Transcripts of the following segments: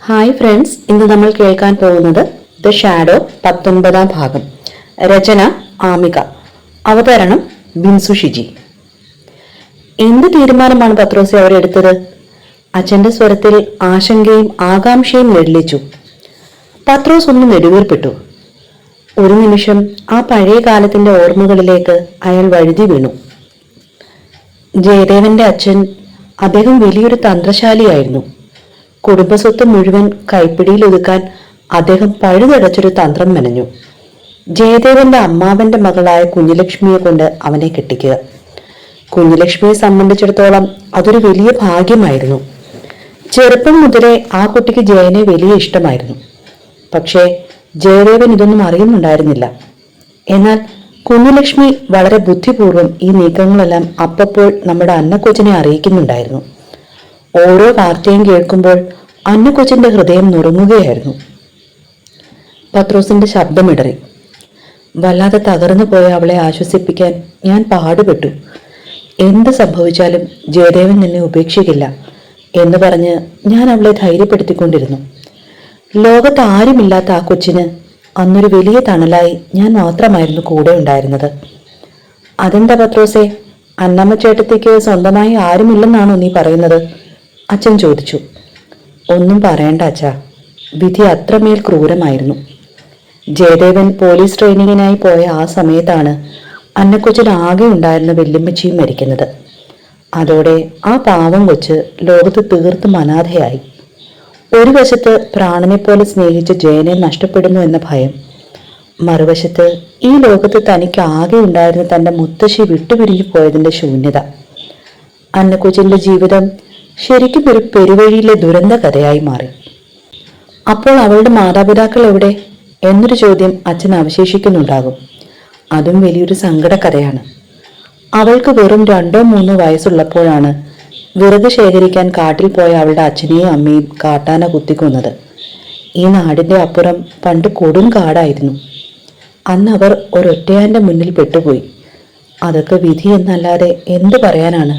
Hi friends, ഇന്ന് നമ്മൾ കേൾക്കാൻ പോകുന്നത് ദ ഷാഡോ 19-ാം ഭാഗം. രചന ആമിക, അവതരണം ബിൻസു ഷിജി. എന്ത് തീരുമാനമാണ് പത്രോസെ അവരെടുത്തത്? അച്ഛന്റെ സ്വരത്തിൽ ആശങ്കയും ആകാംക്ഷയും നെടിലിച്ചു. പത്രോസ് ഒന്ന് നെടുവീർപ്പെട്ടു. ഒരു നിമിഷം ആ പഴയ കാലത്തിന്റെ ഓർമ്മകളിലേക്ക് അയാൾ വഴുതി വീണു. ജയദേവന്റെ അച്ഛൻ, അദ്ദേഹം വലിയൊരു തന്ത്രശാലിയായിരുന്നു. കുടുംബസ്വത്ത് മുഴുവൻ കൈപ്പിടിയിൽ ഒതുക്കാൻ അദ്ദേഹം പഴുതടച്ചൊരു തന്ത്രം മെനഞ്ഞു. ജയദേവന്റെ അമ്മാവന്റെ മകളായ കുഞ്ഞുലക്ഷ്മിയെ കൊണ്ട് അവനെ കെട്ടിക്കുക. കുഞ്ഞുലക്ഷ്മിയെ സംബന്ധിച്ചിടത്തോളം അതൊരു വലിയ ഭാഗ്യമായിരുന്നു. ചെറുപ്പം മുതലേ ആ കുട്ടിക്ക് ജയനെ വലിയ ഇഷ്ടമായിരുന്നു. പക്ഷേ ജയദേവൻ ഇതൊന്നും അറിയുന്നുണ്ടായിരുന്നില്ല. എന്നാൽ കുഞ്ഞുലക്ഷ്മി വളരെ ബുദ്ധിപൂർവം ഈ നീക്കങ്ങളെല്ലാം അപ്പപ്പോൾ നമ്മുടെ അന്നക്കൊച്ചിനെ അറിയിക്കുന്നുണ്ടായിരുന്നു. ഓരോ വാർത്തയും കേൾക്കുമ്പോൾ അന്നക്കൊച്ചിന്റെ ഹൃദയം നുറുങ്ങുകയായിരുന്നു. പത്രോസിന്റെ ശബ്ദമിടറി. വല്ലാതെ തകർന്നു പോയ അവളെ ആശ്വസിപ്പിക്കാൻ ഞാൻ പാടുപെട്ടു. എന്ത് സംഭവിച്ചാലും ജയദേവൻ നിന്നെ ഉപേക്ഷിക്കില്ല എന്ന് പറഞ്ഞ് ഞാൻ അവളെ ധൈര്യപ്പെടുത്തിക്കൊണ്ടിരുന്നു. ലോകത്ത് ആരുമില്ലാത്ത ആ കൊച്ചിന് അന്നൊരു വലിയ തണലായി ഞാൻ മാത്രമായിരുന്നു കൂടെ ഉണ്ടായിരുന്നത്. അതെന്താ പത്രോസെ, അന്നമ്മ ചേട്ടത്തിക്ക് സ്വന്തമായി ആരുമില്ലെന്നാണോ നീ പറയുന്നത്? അച്ഛൻ ചോദിച്ചു. ഒന്നും പറയണ്ട അച്ഛാ, വിധി അത്രമേൽ ക്രൂരമായിരുന്നു. ജയദേവൻ പോലീസ് ട്രെയിനിങ്ങിനായി പോയ ആ സമയത്താണ് അന്നക്കൊച്ചിന് ആകെ ഉണ്ടായിരുന്ന വല്യമ്മച്ചിയും മരിക്കുന്നത്. അതോടെ ആ പാവം കൊച്ച് ലോകത്ത് തീർത്തും അനാഥയായി. ഒരു വശത്ത് പ്രാണനെപ്പോലെ സ്നേഹിച്ച ജയനെ നഷ്ടപ്പെടുന്നു എന്ന ഭയം, മറുവശത്ത് ഈ ലോകത്ത് തനിക്ക് ആകെ ഉണ്ടായിരുന്ന തന്റെ മുത്തശ്ശി വിട്ടുപിരിഞ്ഞു പോയതിന്റെ ശൂന്യത. അന്നക്കൊച്ചിന്റെ ജീവിതം ശരിക്കും ഒരു പെരുവഴിയിലെ ദുരന്ത കഥയായി മാറി. അപ്പോൾ അവളുടെ മാതാപിതാക്കൾ എവിടെ എന്നൊരു ചോദ്യം അച്ഛൻ അവശേഷിക്കുന്നുണ്ടാകും. അതും വലിയൊരു സങ്കടക്കഥയാണ്. അവൾക്ക് വെറും 2-3 വയസ്സുള്ളപ്പോഴാണ് വിറക് ശേഖരിക്കാൻ കാട്ടിൽ പോയ അവളുടെ അച്ഛനെയും അമ്മയും കാട്ടാന കുത്തിക്കൊന്നത്. ഈ നാടിന്റെ അപ്പുറം പണ്ട് കൊടും കാടായിരുന്നു. അന്ന് അവർ ഒരൊറ്റയാന്റെ മുന്നിൽ പെട്ടുപോയി. അതൊക്കെ വിധി എന്നല്ലാതെ എന്തു പറയാനാണ്?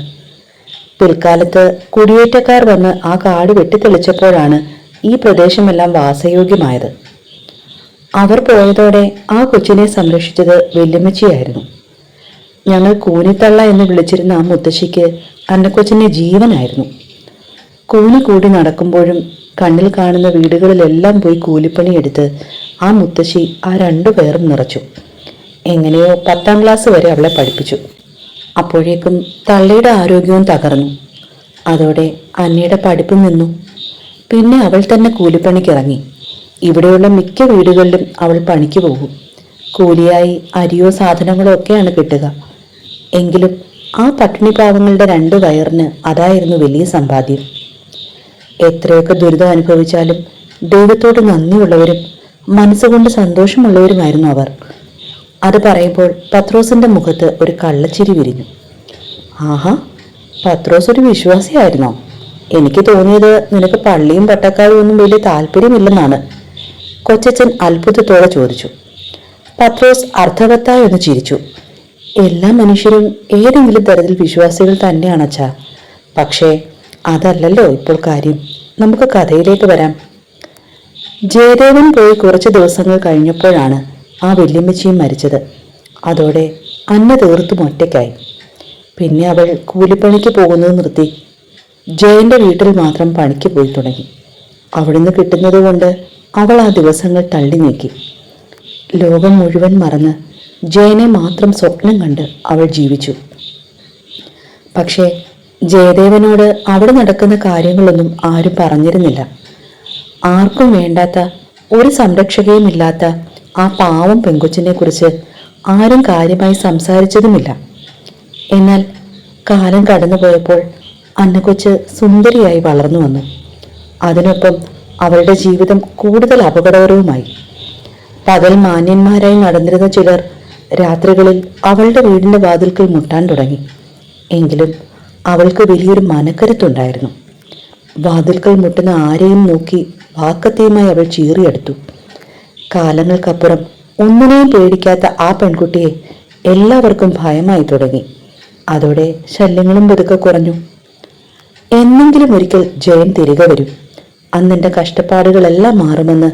പിൽക്കാലത്ത് കുടിയേറ്റക്കാർ വന്ന് ആ കാട് വെട്ടിത്തെളിച്ചപ്പോഴാണ് ഈ പ്രദേശമെല്ലാം വാസയോഗ്യമായത്. അവർ പോയതോടെ ആ കൊച്ചിനെ സംരക്ഷിച്ചത് വല്യമ്മച്ചിയായിരുന്നു. ഞങ്ങൾ കൂനിത്തള്ള എന്ന് വിളിച്ചിരുന്ന ആ മുത്തശ്ശിക്ക് അന്നക്കൊച്ചിന്റെ ജീവനായിരുന്നു. കൂനി കൂടി നടക്കുമ്പോഴും കണ്ണിൽ കാണുന്ന വീടുകളിലെല്ലാം പോയി കൂലിപ്പണിയെടുത്ത് ആ മുത്തശ്ശി ആ 2 പേരും നിറച്ചു. എങ്ങനെയോ 10ാം ക്ലാസ് വരെ അവളെ പഠിപ്പിച്ചു. അപ്പോഴേക്കും തള്ളയുടെ ആരോഗ്യവും തകർന്നു. അതോടെ അന്നയുടെ പഠിപ്പ് നിന്നു. പിന്നെ അവൾ തന്നെ കൂലിപ്പണിക്കിറങ്ങി. ഇവിടെയുള്ള മിക്ക വീടുകളിലും അവൾ പണിക്ക് പോകും. കൂലിയായി അരിയോ സാധനങ്ങളോ ഒക്കെയാണ് കിട്ടുക. എങ്കിലും ആ പട്ടിണി പാവങ്ങളുടെ 2 വയറിന് അതായിരുന്നു വലിയ സമ്പാദ്യം. എത്രയൊക്കെ ദുരിതം അനുഭവിച്ചാലും ദൈവത്തോട് നന്ദിയുള്ളവരും മനസ്സുകൊണ്ട് സന്തോഷമുള്ളവരുമായിരുന്നു അവർ. അത് പറയുമ്പോൾ പത്രോസിന്റെ മുഖത്ത് ഒരു കള്ളച്ചിരി വിരിഞ്ഞു. ആഹാ, പത്രോസ് ഒരു വിശ്വാസിയായിരുന്നോ? എനിക്ക് തോന്നിയത് നിനക്ക് പള്ളിയും പട്ടക്കാരും ഒന്നും വലിയ താല്പര്യമില്ലെന്നാണ്, കൊച്ചച്ഛൻ അത്ഭുതത്തോടെ ചോദിച്ചു. പത്രോസ് അർത്ഥവത്തായി ഒന്ന് ചിരിച്ചു. എല്ലാ മനുഷ്യരും ഏതെങ്കിലും തരത്തിൽ വിശ്വാസികൾ തന്നെയാണച്ചാ. പക്ഷേ അതല്ലല്ലോ ഇപ്പോൾ കാര്യം. നമുക്ക് കഥയിലേക്ക് വരാം. ജയദേവൻ പോയി കുറച്ച് ദിവസങ്ങൾ കഴിഞ്ഞപ്പോഴാണ് ആ വല്യമ്മച്ചിയും മരിച്ചത്. അതോടെ അന്ന തീർത്തും ഒറ്റയ്ക്കായി. പിന്നെ അവൾ കൂലിപ്പണിക്ക് പോകുന്നത് നിർത്തി ജയന്റെ വീട്ടിൽ മാത്രം പണിക്ക് പോയി തുടങ്ങി. അവിടുന്ന് കിട്ടുന്നത് കൊണ്ട് അവൾ ആ ദിവസങ്ങൾ തള്ളി നീക്കി. ലോകം മുഴുവൻ മറന്ന് ജയനെ മാത്രം സ്വപ്നം കണ്ട് അവൾ ജീവിച്ചു. പക്ഷേ ജയദേവനോട് അവിടെ നടക്കുന്ന കാര്യങ്ങളൊന്നും ആരും പറഞ്ഞിരുന്നില്ല. ആർക്കും വേണ്ടാത്ത, ഒരു സംരക്ഷകയും ഇല്ലാത്ത ആ പാവം പെങ്കൊച്ചിനെ കുറിച്ച് ആരും കാര്യമായി സംസാരിച്ചതുമില്ല. എന്നാൽ കാലം കടന്നുപോയപ്പോൾ അന്നക്കൊച്ച് സുന്ദരിയായി വളർന്നു വന്നു. അതിനൊപ്പം അവളുടെ ജീവിതം കൂടുതൽ അപകടകരവുമായി. പകൽ മാന്യന്മാരായി നടന്നിരുന്ന ചിലർ രാത്രികളിൽ അവളുടെ വീടിന്റെ വാതിൽക്കൽ മുട്ടാൻ തുടങ്ങി. എങ്കിലും അവൾക്ക് വലിയൊരു മനക്കരുത്തുണ്ടായിരുന്നു. വാതിൽക്കൽ മുട്ടുന്ന ആരെയും നോക്കി വാക്കത്തിയുമായി അവൾ ചീറിയെടുത്തു. കാലങ്ങൾക്കപ്പുറം ഒന്നിനെയും പേടിക്കാത്ത ആ പെൺകുട്ടിയെ എല്ലാവർക്കും ഭയമായി തുടങ്ങി. അതോടെ ശല്യങ്ങളും പതുക്കെ കുറഞ്ഞു. എന്നെങ്കിലും ഒരിക്കൽ ജയൻ തിരികെ വരും. അന്നെൻ്റെ കഷ്ടപ്പാടുകളെല്ലാം മാറുമെന്ന്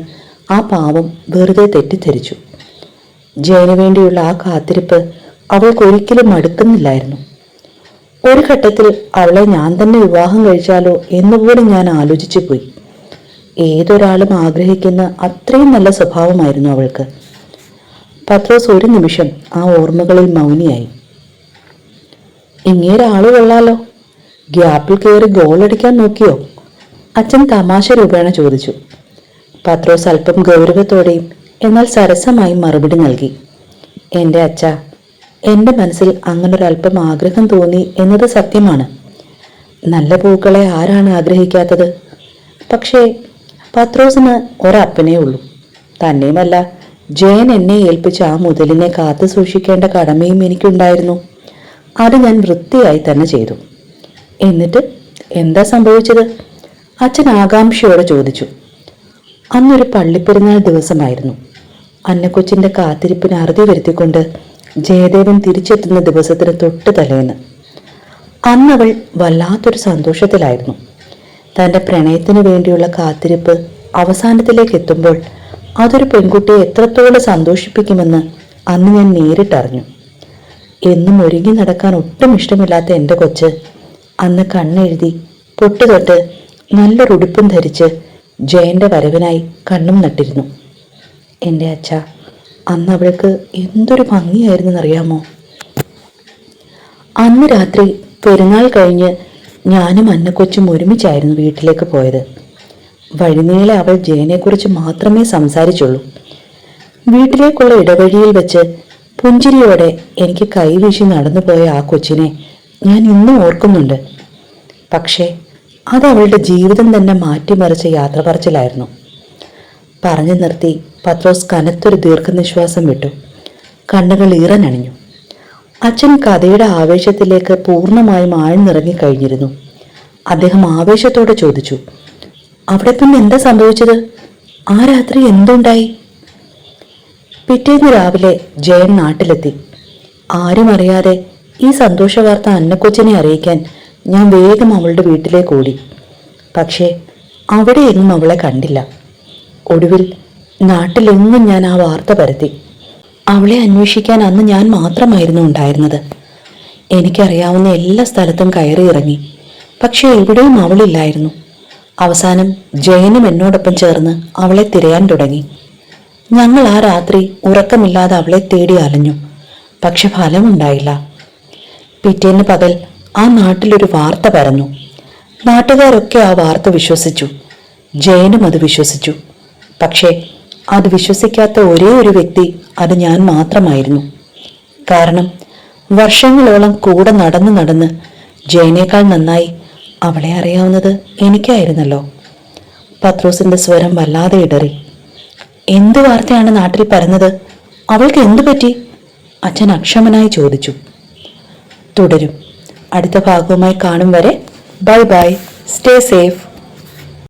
ആ പാവം വെറുതെ തെറ്റിദ്ധരിച്ചു. ജയന് വേണ്ടിയുള്ള ആ കാത്തിരിപ്പ് അവൾക്ക് ഒരിക്കലും മടുക്കുന്നില്ലായിരുന്നു. ഒരു ഘട്ടത്തിൽ അവളെ ഞാൻ തന്നെ വിവാഹം കഴിച്ചാലോ എന്നുപോലും ഞാൻ ആലോചിച്ചു പോയി. ഏതൊരാളും ആഗ്രഹിക്കുന്ന അത്രയും നല്ല സ്വഭാവമായിരുന്നു അവൾക്ക്. പത്രോസ് ഒരു നിമിഷം ആ ഓർമ്മകളിൽ മൗനിയായി. ഇങ്ങേരാള് കൊള്ളാലോ, ഗ്യാപ്പിൽ കയറി ഗോളടിക്കാൻ നോക്കിയോ? അച്ഛൻ തമാശ രൂപേണ ചോദിച്ചു. പത്രോസ് അല്പം ഗൗരവത്തോടെയും എന്നാൽ സരസമായും മറുപടി നൽകി. എൻ്റെ അച്ഛ, എൻ്റെ മനസ്സിൽ അങ്ങനൊരല്പം ആഗ്രഹം തോന്നി എന്നത് സത്യമാണ്. നല്ല പൂക്കളെ ആരാണ് ആഗ്രഹിക്കാത്തത്? പക്ഷേ പത്രോസിന് ഒരപ്പനേ ഉള്ളൂ. തന്നെയുമല്ല, ജയൻ എന്നെ ഏൽപ്പിച്ച ആ മുതലിനെ കാത്തു സൂക്ഷിക്കേണ്ട കടമയും എനിക്കുണ്ടായിരുന്നു. അത് ഞാൻ വൃത്തിയായി തന്നെ ചെയ്തു. എന്നിട്ട് എന്താ സംഭവിച്ചത്? അച്ഛൻ ആകാംക്ഷയോടെ ചോദിച്ചു. അന്നൊരു പള്ളിപ്പെരുന്നാൾ ദിവസമായിരുന്നു. അന്നക്കൊച്ചിൻ്റെ കാത്തിരിപ്പിന് അറുതി വരുത്തിക്കൊണ്ട് ജയദേവൻ തിരിച്ചെത്തുന്ന ദിവസത്തിന് തൊട്ട് തലേന്ന്. അന്നവൾ വല്ലാത്തൊരു സന്തോഷത്തിലായിരുന്നു. തൻ്റെ പ്രണയത്തിനു വേണ്ടിയുള്ള കാത്തിരിപ്പ് അവസാനത്തിലേക്ക് എത്തുമ്പോൾ അതൊരു പെൺകുട്ടിയെ എത്രത്തോളം സന്തോഷിപ്പിക്കുമെന്ന് അന്ന് ഞാൻ നേരിട്ടറിഞ്ഞു. എന്നും ഒരുങ്ങി നടക്കാൻ ഒട്ടും ഇഷ്ടമില്ലാത്ത എൻ്റെ കൊച്ച് അന്ന് കണ്ണെഴുതി പൊട്ടുതൊട്ട് നല്ലൊരുടുപ്പും ധരിച്ച് ജയന്റെ വരവിനായി കണ്ണും നട്ടിരുന്നു. എൻ്റെ അച്ഛ, അന്ന് അവൾക്ക് എന്തൊരു ഭംഗിയായിരുന്നെന്നറിയാമോ? അന്ന് രാത്രി പെരുന്നാൾ കഴിഞ്ഞ് ഞാനും അന്നക്കൊച്ചും ഒരുമിച്ചായിരുന്നു വീട്ടിലേക്ക് പോയത്. വഴിനീളെ അവൾ ജയനെക്കുറിച്ച് മാത്രമേ സംസാരിച്ചുള്ളൂ. വീട്ടിലേക്കുള്ള ഇടവഴിയിൽ വെച്ച് പുഞ്ചിരിയോടെ എനിക്ക് കൈവീശി നടന്നുപോയ ആ കൊച്ചിനെ ഞാൻ ഇന്നും ഓർക്കുന്നുണ്ട്. പക്ഷേ അത് അവളുടെ ജീവിതം തന്നെ മാറ്റിമറിച്ച യാത്ര പറച്ചിലായിരുന്നു. പറഞ്ഞു നിർത്തി പത്രോസ് കനത്തൊരു ദീർഘനിശ്വാസം വിട്ടു. കണ്ണുകൾ ഈറനണിഞ്ഞു. അച്ഛൻ കഥയുടെ ആവേശത്തിലേക്ക് പൂർണ്ണമായും ആഴ്ന്നിറങ്ങിക്കഴിഞ്ഞിരുന്നു. അദ്ദേഹം ആവേശത്തോടെ ചോദിച്ചു, അവിടെ പിന്നെ എന്താ സംഭവിച്ചത്? ആ രാത്രി എന്തുണ്ടായി? പിറ്റേന്ന് രാവിലെ ജയൻ നാട്ടിലെത്തി. ആരും അറിയാതെ ഈ സന്തോഷ വാർത്ത അന്നക്കൊച്ചിനെ അറിയിക്കാൻ ഞാൻ വേഗം അവളുടെ വീട്ടിലേക്ക് ഓടി. പക്ഷേ അവിടെയെങ്ങും അവളെ കണ്ടില്ല. ഒടുവിൽ നാട്ടിലെങ്ങും ഞാൻ ആ വാർത്ത പരത്തി. അവളെ അന്വേഷിക്കാൻ അന്ന് ഞാൻ മാത്രമായിരുന്നു ഉണ്ടായിരുന്നത്. എനിക്കറിയാവുന്ന എല്ലാ സ്ഥലത്തും കയറി ഇറങ്ങി. പക്ഷേ എവിടെയും അവളില്ലായിരുന്നു. അവസാനം ജയനും എന്നോടൊപ്പം ചേർന്ന് അവളെ തിരയാൻ തുടങ്ങി. ഞങ്ങൾ ആ രാത്രി ഉറക്കമില്ലാതെ അവളെ തേടി അലഞ്ഞു. പക്ഷെ ഫലമുണ്ടായില്ല. പിറ്റേന്ന് പകൽ ആ നാട്ടിലൊരു വാർത്ത പരന്നു. നാട്ടുകാരൊക്കെ ആ വാർത്ത വിശ്വസിച്ചു. ജയനും അത് വിശ്വസിച്ചു. പക്ഷേ അത് വിശ്വസിക്കാത്ത ഒരേ ഒരു വ്യക്തി അത് ഞാൻ മാത്രമായിരുന്നു. കാരണം വർഷങ്ങളോളം കൂടെ നടന്ന് നടന്ന് ജയനേക്കാൾ നന്നായി അവളെ അറിയാവുന്നത് എനിക്കായിരുന്നല്ലോ. പത്രോസിന്റെ സ്വരം വല്ലാതെ ഇടറി. എന്തു വാർത്തയാണ് നാട്ടിൽ പരന്നത്? അവൾക്ക് എന്തു പറ്റി? അച്ഛൻ അക്ഷമനായി ചോദിച്ചു. തുടരും. അടുത്ത ഭാഗവുമായി കാണും വരെ ബൈ ബൈ. Stay safe.